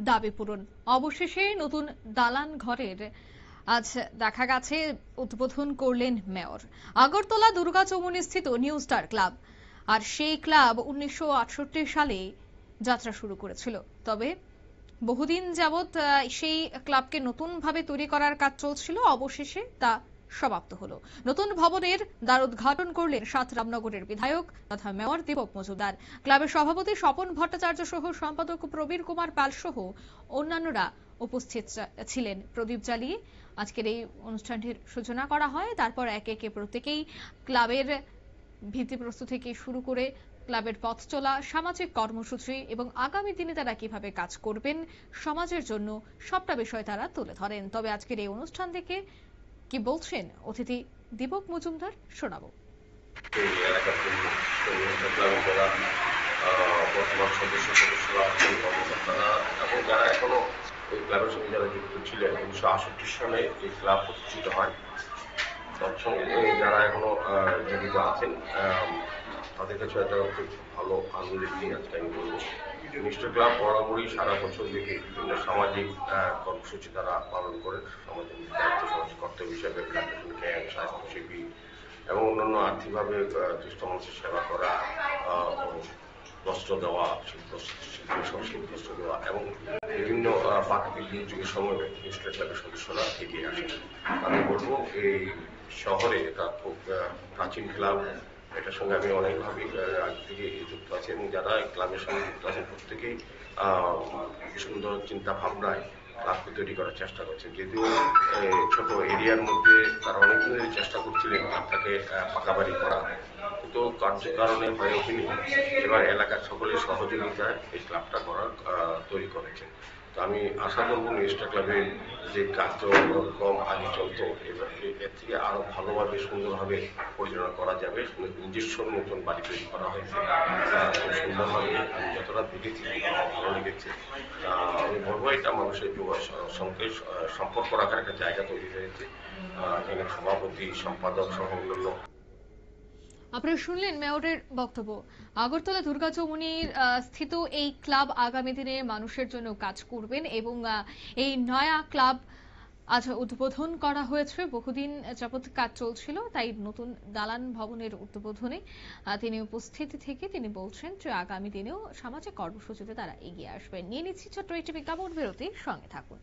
দাবি পূরণ। অবশেষে নতুন দালান ঘরের আজ দেখা গেছে উদ্বোধন করলেন মেয়র। আগরতলা দুর্গা চৌমুহনী স্থিত নিউ স্টার ক্লাব, আর সেই ক্লাব 1968 সালে যাত্রা শুরু করেছিল। তবে বহুদিন যাবৎ সেই ক্লাবকে নতুন ভাবে তৈরি করার কাজ চলছিল, অবশেষে তা সমাপ্ত হলো। নতুন ভবনের দ্বারোদ্ঘাটন করলেন রামনগরের বিধায়ক তথা মেয়র দীপক মজুমদার। ক্লাবের সভাপতি স্বপন ভট্টাচার্য সহ সম্পাদক প্রবীর কুমার পাল সহ অন্যান্যরা উপস্থিত ছিলেন। প্রদীপ জ্বালিয়ে আজকের এই অনুষ্ঠানটির সূচনা করা হয়। তারপর একে একে প্রত্যেকেই ক্লাবের ভিত্তিপ্রস্তর থেকে শুরু করে ক্লাবের পথ চলা, সামাজিক কর্মসূচি এবং আগামী দিনে তারা কিভাবে কাজ করবেন সমাজের জন্য, সবটা বিষয় তারা তুলে ধরেন। তবে আজকের এই অনুষ্ঠান থেকে কি বলছেন অতিথি দীপক মজুমদার শোনাবো। বর্তমান সদস্যরা আছেন, কর্মকর্তারা এবং যারা এখনো এই ক্লাবের সঙ্গে যারা যুক্ত ছিলেন। 1968 সালে এই ক্লাব প্রতিষ্ঠিত হয়। তৎসঙ্গে যারা এখনো জীবিত আছেন তাদের কাছে একটা খুব ভালো আনন্দের দিন আজকে আমি বলবো। মিস্টার ক্লাব বরাবরই সারা বছর দেখে বিভিন্ন সামাজিক কর্মসূচি তারা পালন করে। সামাজিক দায়িত্ব, সামাজিক কর্তব্য হিসাবে ক্যাম্প, স্বাস্থ্যসেবী এবং অন্যান্য আর্থিকভাবে দুস্থ মানুষের সেবা করা, বস্ত্র দেওয়া, বস্ত্র দেওয়া এবং বিভিন্ন প্রাকৃতিক দুর্যোগের সময় মিস্টার ক্লাবের সদস্যরা এগিয়ে আসেন। আমি বলবো এই শহরে এটা খুব প্রাচীন ক্লাব। এটার সঙ্গে আমি অনেকভাবে আগে থেকে যুক্ত আছি এবং যারা ক্লাবের সঙ্গে যুক্ত আছেন প্রত্যেকেই সুন্দর চিন্তা ভাবনায় ক্লাবকে তৈরি করার চেষ্টা করছেন। যদিও ছোট এরিয়ার মধ্যে তারা অনেক দিনের চেষ্টা করছিলেন ক্লাবটাকে পাকা বাড়ি করা, কিন্তু কার্যকারণে হয়ে ওঠেনি। এবার এলাকার সকলের সহযোগিতায় এই ক্লাবটা করার তৈরি করেছেন। তো আমি আশা করবো মিস্টার ক্লাবের যে কার্যক্রম আগে চলতো এবার এর থেকে আরো ভালোভাবে সুন্দরভাবে পরিচালনা করা যাবে। নিজস্ব নতুন বাড়ি তৈরি করা হয়েছে খুব সুন্দরভাবে। আমি যতটা দেখেছি ভালো লেগেছে। আমি বলবো এটা মানুষের সঙ্গে সম্পর্ক রাখার একটা জায়গা তৈরি হয়েছে। এখানে সভাপতি, সম্পাদক সহ অন্যান্য। আপনারা শুনলেন মেয়রের বক্তব্য। আগরতলা দুর্গা চৌমুহনীর স্থিত এই ক্লাব আগামী দিনে মানুষের জন্য কাজ করবেন এবং এই নয়া ক্লাব আজ উদ্বোধন করা হয়েছে। বহুদিন যাবৎ কাজ চলছিল, তাই নতুন দালান ভবনের উদ্বোধনে তিনি উপস্থিত থেকে তিনি বলছেন যে আগামী দিনেও সামাজিক কর্মসূচিতে তারা এগিয়ে আসবেন। নিয়ে নিচ্ছি ছোট্ট একটি বিজ্ঞাপন বিরতি, সঙ্গে থাকুন।